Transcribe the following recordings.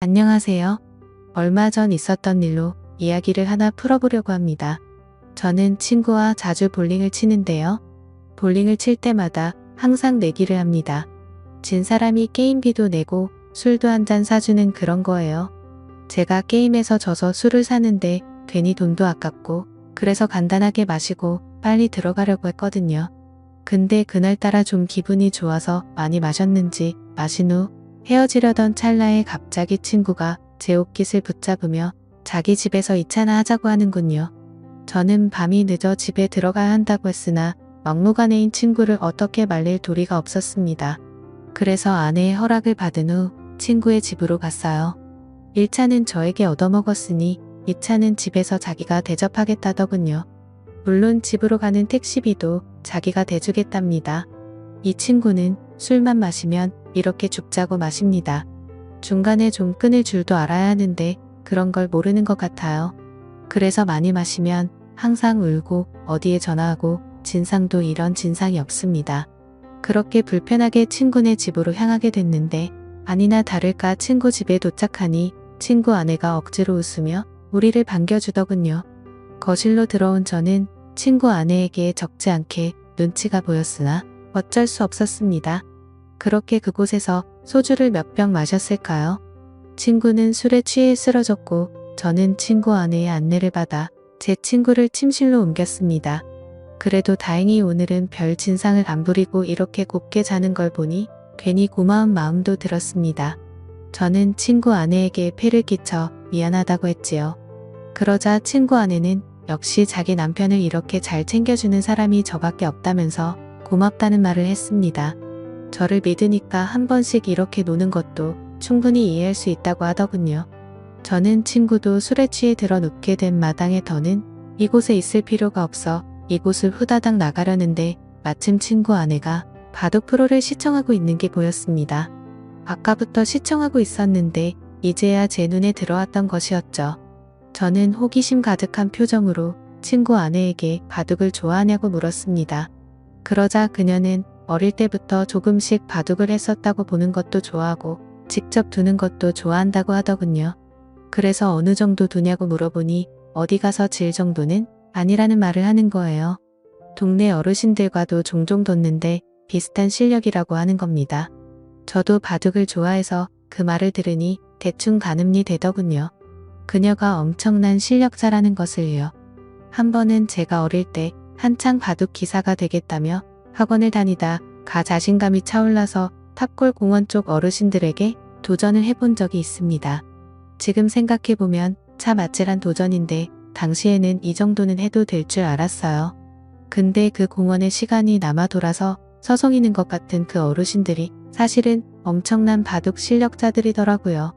안녕하세요. 얼마 전 있었던 일로 이야기를 하나 풀어보려고 합니다. 저는 친구와 자주 볼링을 치는데요. 볼링을 칠 때마다 항상 내기를 합니다. 진 사람이 게임비도 내고 술도 한 잔 사주는 그런 거예요. 제가 게임에서 져서 술을 사는데 괜히 돈도 아깝고 그래서 간단하게 마시고 빨리 들어가려고 했거든요. 근데 그날따라 좀 기분이 좋아서 많이 마셨는지 마신 후 헤어지려던 찰나에 갑자기 친구가 제 옷깃을 붙잡으며 자기 집에서 2차나 하자고 하는군요. 저는 밤이 늦어 집에 들어가야 한다고 했으나 막무가내인 친구를 어떻게 말릴 도리가 없었습니다. 그래서 아내의 허락을 받은 후 친구의 집으로 갔어요. 1차는 저에게 얻어먹었으니 2차는 집에서 자기가 대접하겠다더군요. 물론 집으로 가는 택시비도 자기가 대주겠답니다. 이 친구는 술만 마시면 이렇게 죽자고 마십니다. 중간에 좀 끊을 줄도 알아야 하는데 그런 걸 모르는 것 같아요. 그래서 많이 마시면 항상 울고 어디에 전화하고 진상도 이런 진상이 없습니다. 그렇게 불편하게 친구네 집으로 향하게 됐는데 아니나 다를까 친구 집에 도착하니 친구 아내가 억지로 웃으며 우리를 반겨주더군요. 거실로 들어온 저는 친구 아내에게 적지 않게 눈치가 보였으나 어쩔 수 없었습니다. 그렇게 그곳에서 소주를 몇 병 마셨을까요? 친구는 술에 취해 쓰러졌고 저는 친구 아내의 안내를 받아 제 친구를 침실로 옮겼습니다. 그래도 다행히 오늘은 별 진상을 안 부리고 이렇게 곱게 자는 걸 보니 괜히 고마운 마음도 들었습니다. 저는 친구 아내에게 폐를 끼쳐 미안하다고 했지요. 그러자 친구 아내는 역시 자기 남편을 이렇게 잘 챙겨주는 사람이 저밖에 없다면서 고맙다는 말을 했습니다. 저를 믿으니까 한 번씩 이렇게 노는 것도 충분히 이해할 수 있다고 하더군요. 저는 친구도 술에 취해 들어 눕게 된 마당에 더는 이곳에 있을 필요가 없어 이곳을 후다닥 나가려는데 마침 친구 아내가 바둑 프로를 시청하고 있는 게 보였습니다. 아까부터 시청하고 있었는데 이제야 제 눈에 들어왔던 것이었죠. 저는 호기심 가득한 표정으로 친구 아내에게 바둑을 좋아하냐고 물었습니다. 그러자 그녀는 어릴 때부터 조금씩 바둑을 했었다고 보는 것도 좋아하고 직접 두는 것도 좋아한다고 하더군요. 그래서 어느 정도 두냐고 물어보니 어디 가서 질 정도는 아니라는 말을 하는 거예요. 동네 어르신들과도 종종 뒀는데 비슷한 실력이라고 하는 겁니다. 저도 바둑을 좋아해서 그 말을 들으니 대충 가늠이 되더군요. 그녀가 엄청난 실력자라는 것을요. 한 번은 제가 어릴 때 한창 바둑 기사가 되겠다며 학원을 다니다 가 자신감이 차올라서 탑골 공원 쪽 어르신들에게 도전을 해본 적이 있습니다. 지금 생각해보면 참 아찔한 도전인데 당시에는 이 정도는 해도 될 줄 알았어요. 근데 그 공원에 시간이 남아 돌아서 서성이는 것 같은 그 어르신들이 사실은 엄청난 바둑 실력자들이더라고요.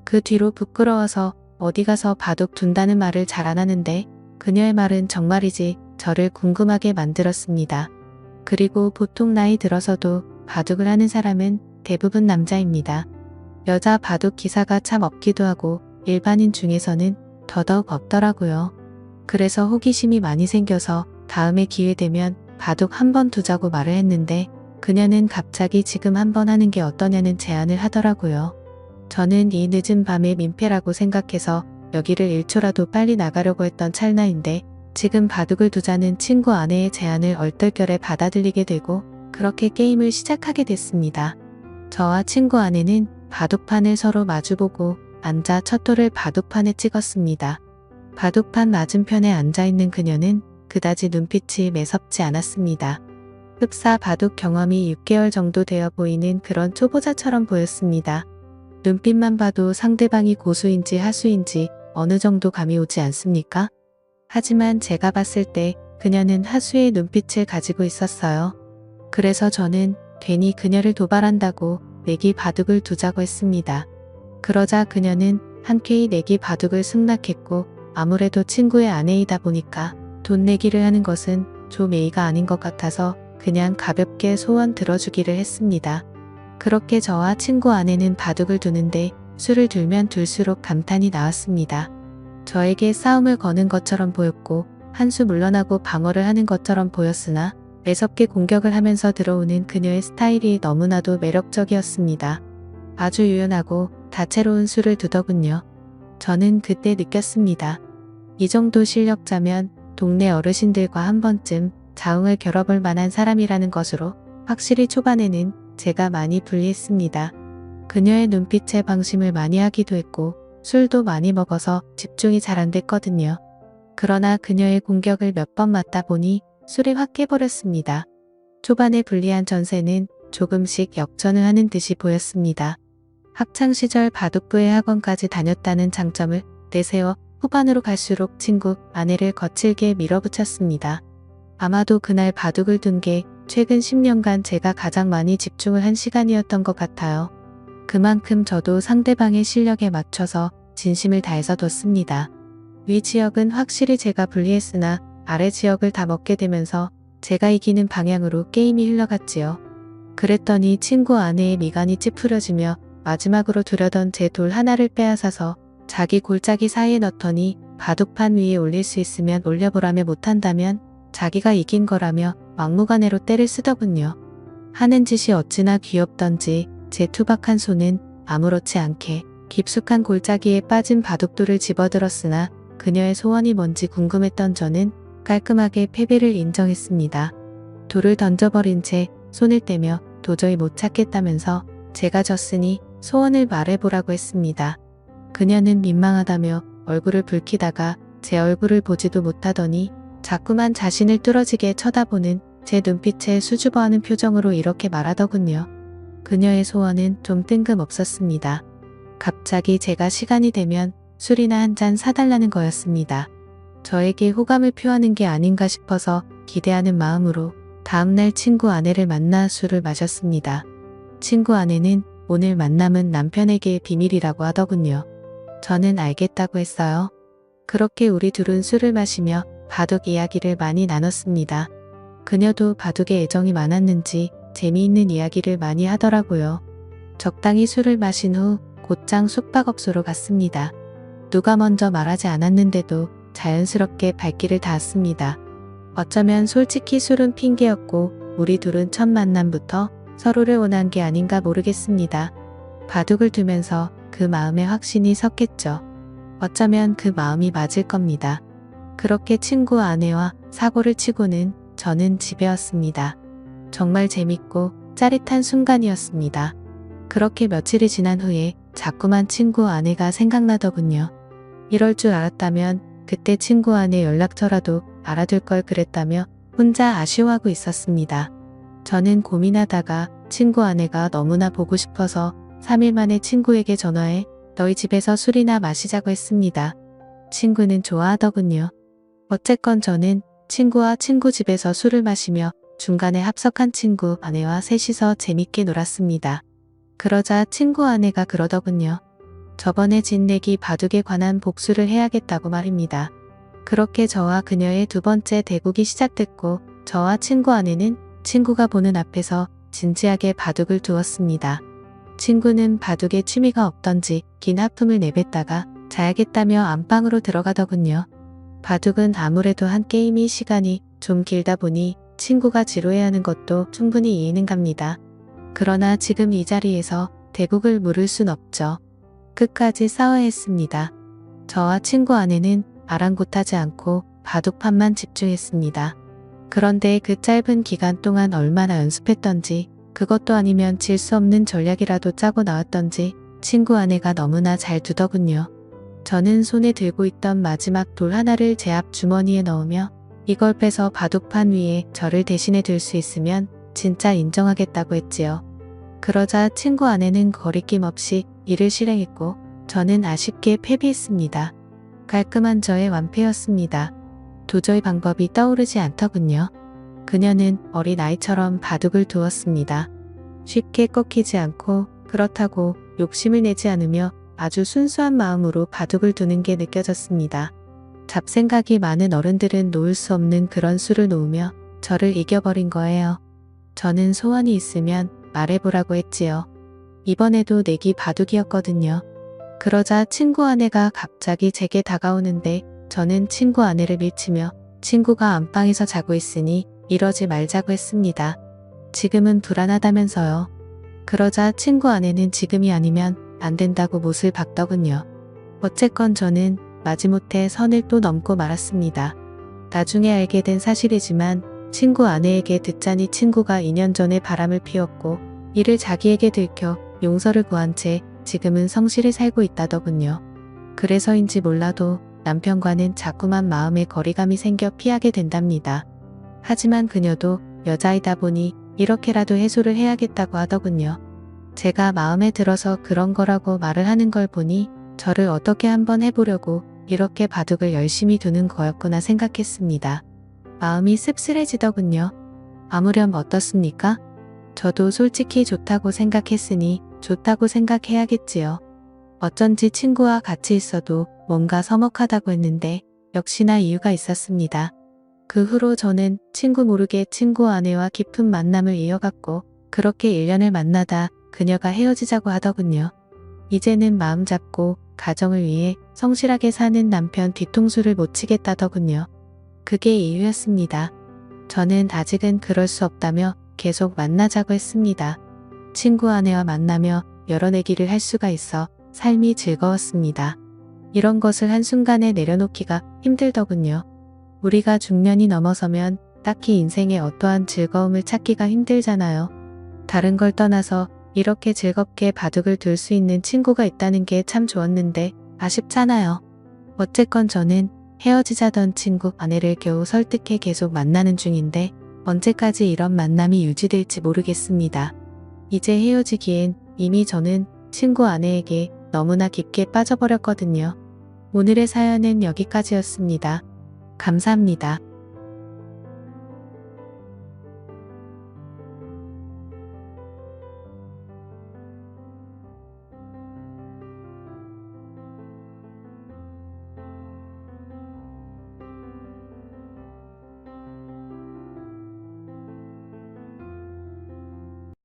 그 뒤로 부끄러워서 어디 가서 바둑 둔다는 말을 잘 안 하는데 그녀의 말은 정말이지 저를 궁금하게 만들었습니다. 그리고 보통 나이 들어서도 바둑을 하는 사람은 대부분 남자입니다. 여자 바둑 기사가 참 없기도 하고 일반인 중에서는 더더욱 없더라고요. 그래서 호기심이 많이 생겨서 다음에 기회 되면 바둑 한번 두자고 말을 했는데 그녀는 갑자기 지금 한번 하는 게 어떠냐는 제안을 하더라고요. 저는 이 늦은 밤에 민폐라고 생각해서 여기를 1초라도 빨리 나가려고 했던 찰나인데 지금 바둑을 두자는 친구 아내의 제안을 얼떨결에 받아들이게 되고 그렇게 게임을 시작하게 됐습니다. 저와 친구 아내는 바둑판을 서로 마주보고 앉아 첫 돌을 바둑판에 찍었습니다. 바둑판 맞은편에 앉아있는 그녀는 그다지 눈빛이 매섭지 않았습니다. 흡사 바둑 경험이 6개월 정도 되어 보이는 그런 초보자처럼 보였습니다. 눈빛만 봐도 상대방이 고수인지 하수인지 어느 정도 감이 오지 않습니까? 하지만 제가 봤을 때 그녀는 하수의 눈빛을 가지고 있었어요. 그래서 저는 괜히 그녀를 도발한다고 내기 바둑을 두자고 했습니다. 그러자 그녀는 한쾌히 내기 바둑을 승낙했고 아무래도 친구의 아내이다 보니까 돈 내기를 하는 것은 좀 예의가 아닌 것 같아서 그냥 가볍게 소원 들어주기를 했습니다. 그렇게 저와 친구 아내는 바둑을 두는데 술을 들면 둘수록 감탄이 나왔습니다. 저에게 싸움을 거는 것처럼 보였고 한 수 물러나고 방어를 하는 것처럼 보였으나 매섭게 공격을 하면서 들어오는 그녀의 스타일이 너무나도 매력적이었습니다. 아주 유연하고 다채로운 술을 두더군요. 저는 그때 느꼈습니다. 이 정도 실력자면 동네 어르신들과 한 번쯤 자웅을 겨뤄볼 만한 사람이라는 것으로 확실히 초반에는 제가 많이 불리했습니다. 그녀의 눈빛에 방심을 많이 하기도 했고 술도 많이 먹어서 집중이 잘 안 됐거든요. 그러나 그녀의 공격을 몇 번 맞다 보니 술이 확 깨버렸습니다. 초반에 불리한 전세는 조금씩 역전을 하는 듯이 보였습니다. 학창시절 바둑부의 학원까지 다녔다는 장점을 내세워 후반으로 갈수록 친구 아내를 거칠게 밀어붙였습니다. 아마도 그날 바둑을 둔 게 최근 10년간 제가 가장 많이 집중을 한 시간이었던 것 같아요. 그만큼 저도 상대방의 실력에 맞춰서 진심을 다해서 뒀습니다. 위 지역은 확실히 제가 불리했으나 아래 지역을 다 먹게 되면서 제가 이기는 방향으로 게임이 흘러갔지요. 그랬더니 친구 아내의 미간이 찌푸려지며 마지막으로 두려던 제 돌 하나를 빼앗아서 자기 골짜기 사이에 넣더니 바둑판 위에 올릴 수 있으면 올려보라며 못한다면 자기가 이긴 거라며 막무가내로 때를 쓰더군요. 하는 짓이 어찌나 귀엽던지 제 투박한 손은 아무렇지 않게 깊숙한 골짜기에 빠진 바둑돌을 집어들었으나 그녀의 소원이 뭔지 궁금했던 저는 깔끔하게 패배를 인정했습니다. 돌을 던져버린 채 손을 떼며 도저히 못 찾겠다면서 제가 졌으니 소원을 말해보라고 했습니다. 그녀는 민망하다며 얼굴을 붉히다가 제 얼굴을 보지도 못하더니 자꾸만 자신을 뚫어지게 쳐다보는 제 눈빛에 수줍어하는 표정으로 이렇게 말하더군요. 그녀의 소원은 좀 뜬금없었습니다. 갑자기 제가 시간이 되면 술이나 한 잔 사달라는 거였습니다. 저에게 호감을 표하는 게 아닌가 싶어서 기대하는 마음으로 다음날 친구 아내를 만나 술을 마셨습니다. 친구 아내는 오늘 만남은 남편에게 비밀이라고 하더군요. 저는 알겠다고 했어요. 그렇게 우리 둘은 술을 마시며 바둑 이야기를 많이 나눴습니다. 그녀도 바둑에 애정이 많았는지 재미있는 이야기를 많이 하더라고요. 적당히 술을 마신 후 곧장 숙박업소로 갔습니다. 누가 먼저 말하지 않았는데도 자연스럽게 발길을 닿았습니다. 어쩌면 솔직히 술은 핑계였고 우리 둘은 첫 만남부터 서로를 원한 게 아닌가 모르겠습니다. 바둑을 두면서 그 마음에 확신이 섰겠죠. 어쩌면 그 마음이 맞을 겁니다. 그렇게 친구 아내와 사고를 치고는 저는 집에 왔습니다. 정말 재밌고 짜릿한 순간이었습니다. 그렇게 며칠이 지난 후에 자꾸만 친구 아내가 생각나더군요. 이럴 줄 알았다면 그때 친구 아내 연락처라도 알아둘 걸 그랬다며 혼자 아쉬워하고 있었습니다. 저는 고민하다가 친구 아내가 너무나 보고 싶어서 3일 만에 친구에게 전화해 너희 집에서 술이나 마시자고 했습니다. 친구는 좋아하더군요. 어쨌건 저는 친구와 친구 집에서 술을 마시며 중간에 합석한 친구 아내와 셋이서 재밌게 놀았습니다. 그러자 친구 아내가 그러더군요. 저번에 진 내기 바둑에 관한 복수를 해야겠다고 말입니다. 그렇게 저와 그녀의 두 번째 대국이 시작됐고 저와 친구 아내는 친구가 보는 앞에서 진지하게 바둑을 두었습니다. 친구는 바둑에 취미가 없던지 긴 하품을 내뱉다가 자야겠다며 안방으로 들어가더군요. 바둑은 아무래도 한 게임이 시간이 좀 길다 보니 친구가 지루해하는 것도 충분히 이해는 갑니다. 그러나 지금 이 자리에서 대국을 물을 순 없죠. 끝까지 싸워야 했습니다. 저와 친구 아내는 아랑곳하지 않고 바둑판만 집중했습니다. 그런데 그 짧은 기간 동안 얼마나 연습했던지 그것도 아니면 질 수 없는 전략이라도 짜고 나왔던지 친구 아내가 너무나 잘 두더군요. 저는 손에 들고 있던 마지막 돌 하나를 제 앞 주머니에 넣으며 이걸 빼서 바둑판 위에 저를 대신해 둘 수 있으면 진짜 인정하겠다고 했지요. 그러자 친구 아내는 거리낌 없이 이를 실행했고 저는 아쉽게 패배했습니다. 깔끔한 저의 완패였습니다. 도저히 방법이 떠오르지 않더군요. 그녀는 어린아이처럼 바둑을 두었습니다. 쉽게 꺾이지 않고 그렇다고 욕심을 내지 않으며 아주 순수한 마음으로 바둑을 두는 게 느껴졌습니다. 잡생각이 많은 어른들은 놓을 수 없는 그런 수를 놓으며 저를 이겨버린 거예요. 저는 소원이 있으면 말해보라고 했지요. 이번에도 내기 바둑이었거든요. 그러자 친구 아내가 갑자기 제게 다가오는데 저는 친구 아내를 밀치며 친구가 안방에서 자고 있으니 이러지 말자고 했습니다. 지금은 불안하다면서요. 그러자 친구 아내는 지금이 아니면 안 된다고 못을 박더군요. 어쨌건 저는 마지못해 선을 또 넘고 말았습니다. 나중에 알게 된 사실이지만 친구 아내에게 듣자니 친구가 2년 전에 바람을 피웠고 이를 자기에게 들켜 용서를 구한 채 지금은 성실히 살고 있다더군요. 그래서인지 몰라도 남편과는 자꾸만 마음의 거리감이 생겨 피하게 된답니다. 하지만 그녀도 여자이다 보니 이렇게라도 해소를 해야겠다고 하더군요. 제가 마음에 들어서 그런 거라고 말을 하는 걸 보니 저를 어떻게 한번 해보려고 이렇게 바둑을 열심히 두는 거였구나 생각했습니다. 마음이 씁쓸해지더군요. 아무렴 어떻습니까? 저도 솔직히 좋다고 생각했으니 좋다고 생각해야겠지요. 어쩐지 친구와 같이 있어도 뭔가 서먹하다고 했는데 역시나 이유가 있었습니다. 그 후로 저는 친구 모르게 친구 아내와 깊은 만남을 이어갔고 그렇게 1년을 만나다 그녀가 헤어지자고 하더군요. 이제는 마음 잡고 가정을 위해 성실하게 사는 남편 뒤통수를 못 치겠다더군요. 그게 이유였습니다. 저는 아직은 그럴 수 없다며 계속 만나자고 했습니다. 친구 아내와 만나며 여러 얘기를 할 수가 있어 삶이 즐거웠습니다. 이런 것을 한순간에 내려놓기가 힘들더군요. 우리가 중년이 넘어서면 딱히 인생에 어떠한 즐거움을 찾기가 힘들잖아요. 다른 걸 떠나서 이렇게 즐겁게 바둑을 둘 수 있는 친구가 있다는 게 참 좋았는데 아쉽잖아요. 어쨌건 저는 헤어지자던 친구 아내를 겨우 설득해 계속 만나는 중인데 언제까지 이런 만남이 유지될지 모르겠습니다. 이제 헤어지기엔 이미 저는 친구 아내에게 너무나 깊게 빠져버렸거든요. 오늘의 사연은 여기까지였습니다. 감사합니다.